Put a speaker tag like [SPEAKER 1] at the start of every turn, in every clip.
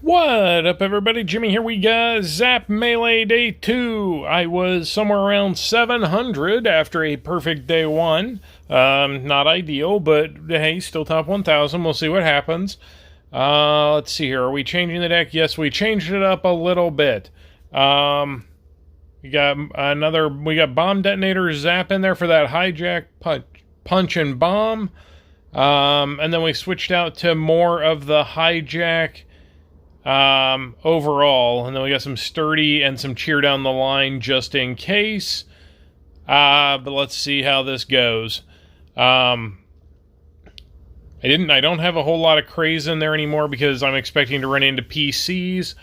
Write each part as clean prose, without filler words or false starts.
[SPEAKER 1] What up, everybody? Jimmy here. We got Zapp Melee Day 2. I was somewhere around 700 after a perfect day 1. Not ideal, but hey, still top 1,000. We'll see what happens. Let's see here. Are we changing the deck? Yes, we changed it up a little bit. We got bomb detonator Zapp in there for that hijack, punch and bomb. And then we switched out to more of the hijack overall, and then we got some sturdy and some cheer down the line just in case. But let's see how this goes. I don't have a whole lot of craze in there anymore because I'm expecting to run into PCs.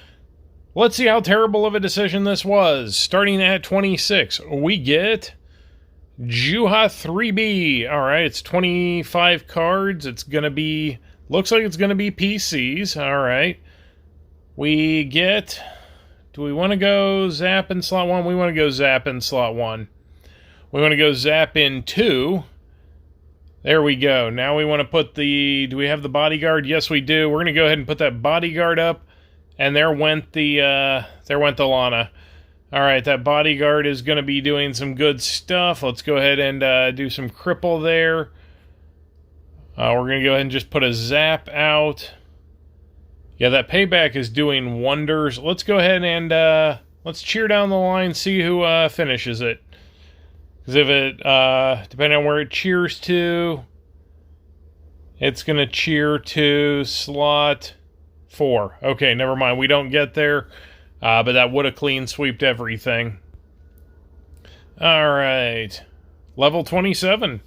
[SPEAKER 1] Let's see how terrible of a decision this was. Starting at 26, we get Juha 3B. Alright, it's 25 cards. Looks like it's gonna be PCs. Alright. We get... Do we want to go Zapp in slot 1? We want to go Zapp in slot 1. We want to go Zapp in 2. There we go. Now we want to put the... Do we have the bodyguard? Yes, we do. We're going to go ahead and put that bodyguard up. And there went the Lana. Alright, that bodyguard is going to be doing some good stuff. Let's go ahead and do some cripple there. We're going to go ahead and just put a Zapp out. Yeah, that payback is doing wonders. Let's go ahead and let's cheer down the line, see who finishes it. Because if it, depending on where it cheers to, it's going to cheer to slot 4. Okay, never mind. We don't get there, but that would have clean sweeped everything. Alright, level 27.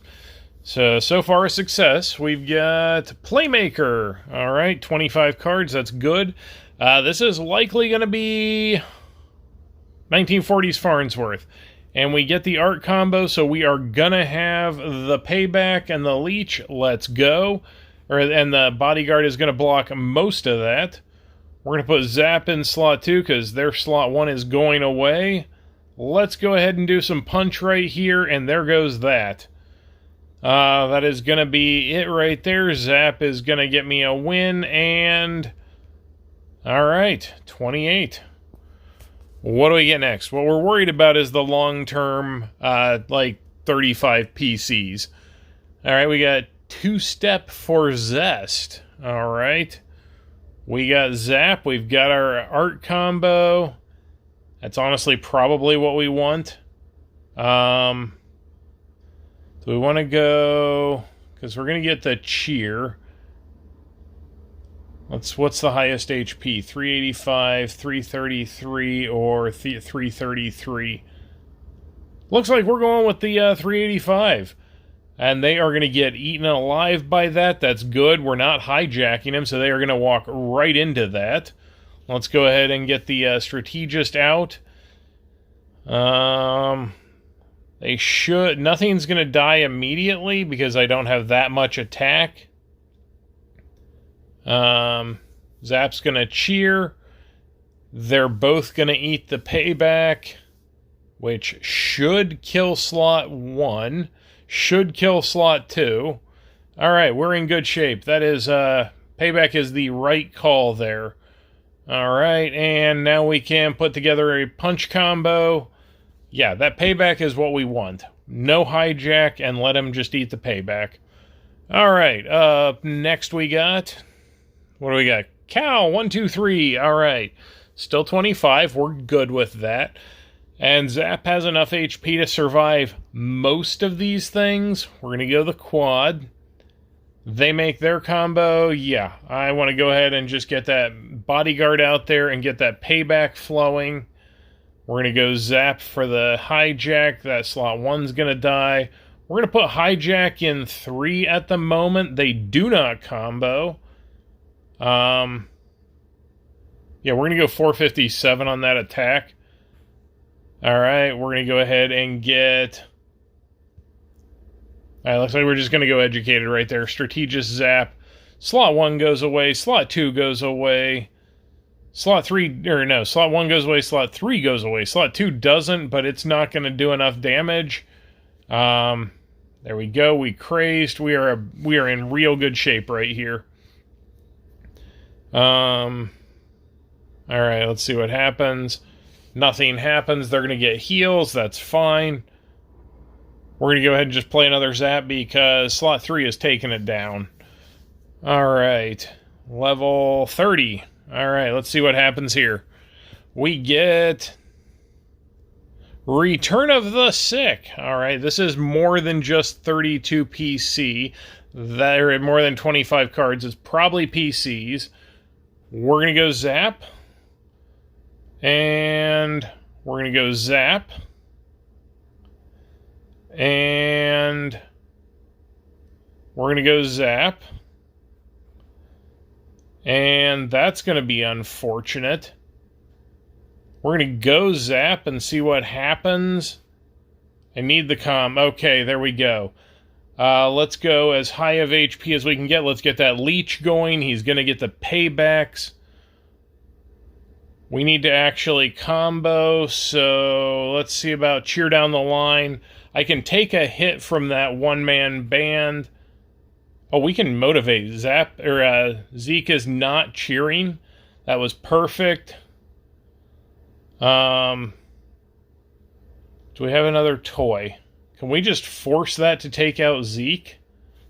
[SPEAKER 1] So far a success. We've got Playmaker. Alright, 25 cards, that's good. This is likely going to be 1940s Farnsworth. And we get the art combo, so we are going to have the payback and the leech. Let's go. And the bodyguard is going to block most of that. We're going to put Zapp in slot 2 because their slot 1 is going away. Let's go ahead and do some punch right here, and there goes that. That is going to be it right there. Zapp is going to get me a win, and... Alright, 28. What do we get next? What we're worried about is the long-term, 35 PCs. Alright, we got two-step for Zest. Alright. We got Zapp. We've got our art combo. That's honestly probably what we want. Do we want to go... Because we're going to get the cheer. What's the highest HP? 385, 333, or 333? Looks like we're going with the 385. And they are going to get eaten alive by that. That's good. We're not hijacking them, so they are going to walk right into that. Let's go ahead and get the strategist out. They should... Nothing's going to die immediately because I don't have that much attack. Zapp's going to cheer. They're both going to eat the payback, which should kill slot 1. Should kill slot 2. Alright, we're in good shape. That is, payback is the right call there. Alright, and now we can put together a punch combo. Yeah, that payback is what we want. No hijack, and let him just eat the payback. Alright, next we got... What do we got? Cow, 1, 2, 3. Alright. Still 25. We're good with that. And Zapp has enough HP to survive most of these things. We're going to go the quad. They make their combo. Yeah, I want to go ahead and just get that bodyguard out there and get that payback flowing. We're going to go Zapp for the hijack. That slot 1's going to die. We're going to put hijack in 3 at the moment. They do not combo. Yeah, we're going to go 457 on that attack. Alright, we're going to go ahead and get... Alright, looks like we're just going to go educated right there. Strategist Zapp. Slot 1 goes away. Slot 2 goes away. Slot 3, or no, slot 1 goes away, slot 3 goes away. Slot 2 doesn't, but it's not going to do enough damage. There we go. We crazed. We are in real good shape right here. All right, let's see what happens. Nothing happens. They're going to get heals. That's fine. We're going to go ahead and just play another Zapp because slot 3 is taking it down. All right. Level 30. All right, let's see what happens here. We get Return of the Sick. All right, this is more than just 32 PC. They're more than 25 cards. It's probably PCs. We're going to go Zapp. And we're going to go Zapp. And we're going to go Zapp. And that's going to be unfortunate. We're going to go Zapp and see what happens. I need the comm. Okay, there we go. Let's go as high of HP as we can get. Let's get that leech going. He's going to get the paybacks. We need to actually combo, so let's see about cheer down the line. I can take a hit from that one-man band. Oh, we can motivate. Zeke is not cheering. That was perfect. Do we have another toy? Can we just force that to take out Zeke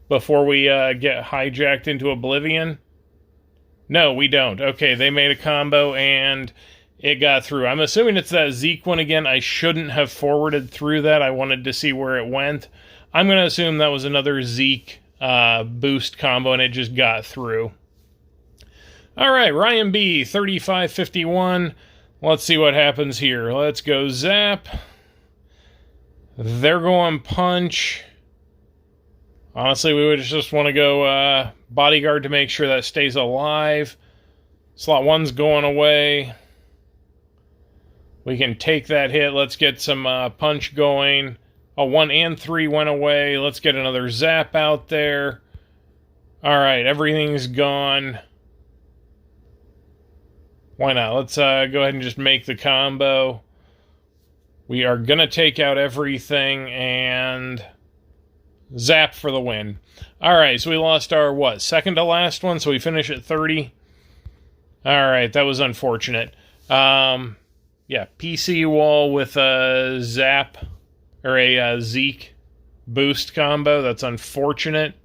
[SPEAKER 1] before we get hijacked into oblivion? No, we don't. Okay, they made a combo and it got through. I'm assuming it's that Zeke one again. I shouldn't have forwarded through that. I wanted to see where it went. I'm going to assume that was another Zeke boost combo and it just got through. All right, Ryan B, 3551. Let's see what happens here. Let's go Zapp. They're going punch. Honestly, we would just want to go bodyguard to make sure that stays alive. Slot 1's going away. We can take that hit. Let's get some punch going. Oh, 1 and 3 went away. Let's get another Zapp out there. All right, everything's gone. Why not? Let's go ahead and just make the combo. We are going to take out everything and Zapp for the win. All right, so we lost our, what, second to last one, so we finish at 30. All right, that was unfortunate. Yeah, PC wall with a Zapp, or a Zeke boost combo. That's unfortunate.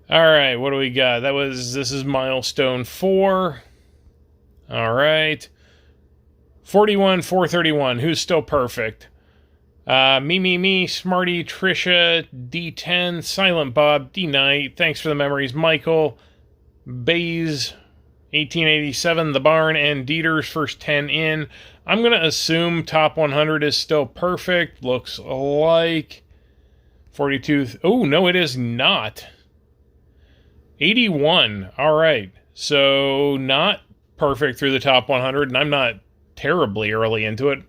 [SPEAKER 1] All right, what do we got? This is milestone 4. All right. 41, 431. Who's still perfect? Me, Smarty, Trisha, D10, Silent Bob, D Knight. Thanks for the memories, Michael, Bays, 1887, The Barn, and Dieter's first 10 in. I'm going to assume top 100 is still perfect. Looks like 42. Oh, no, it is not. 81. All right. So not perfect through the top 100, and I'm not terribly early into it.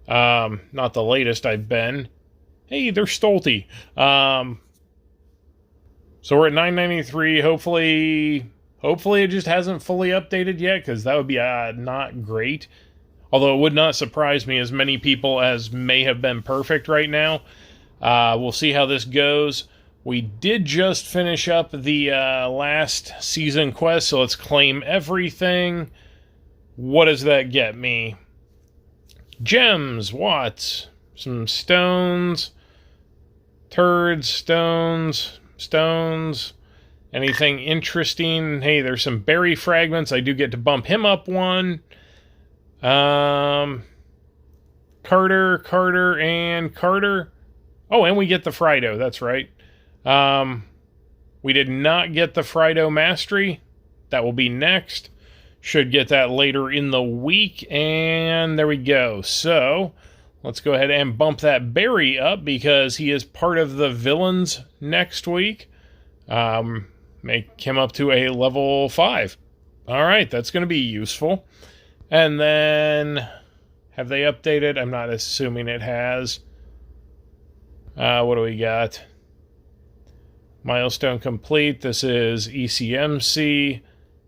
[SPEAKER 1] Not the latest I've been. Hey, they're Stolte. So we're at 993. Hopefully it just hasn't fully updated yet, because that would be not great. Although it would not surprise me as many people as may have been perfect right now. We'll see how this goes. We did just finish up the last season quest, so let's claim everything. What does that get me? Gems, watts, some stones, turds, stones, anything interesting? Hey, there's some berry fragments. I do get to bump him up one. Carter, and Carter. Oh, and we get the Frido, that's right. We did not get the Frido Mastery. That will be next. Should get that later in the week, and there we go. So, let's go ahead and bump that Barry up, because he is part of the villains next week. Make him up to a level 5. Alright, that's going to be useful. And then, have they updated? I'm not assuming it has. What do we got? Milestone complete. This is ECMC.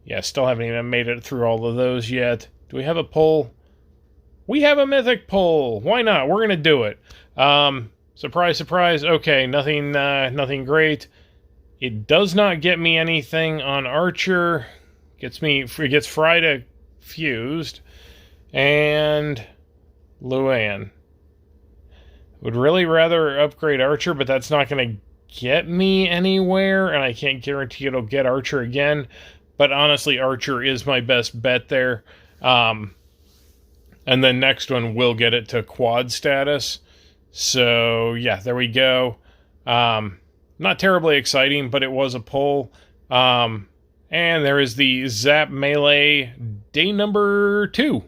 [SPEAKER 1] Yeah, still haven't even made it through all of those yet. Do we have a pull? We have a mythic pull. Why not? We're going to do it. Surprise, surprise. Okay, nothing great. It does not get me anything on Archer. It gets fused. And Luann. Would really rather upgrade Archer, but that's not going to get me anywhere, and I can't guarantee it'll get Archer again. But honestly, Archer is my best bet there. And then next one will get it to quad status. So yeah, there we go. Not terribly exciting, but it was a pull. And there is the Zapp Melee day number 2.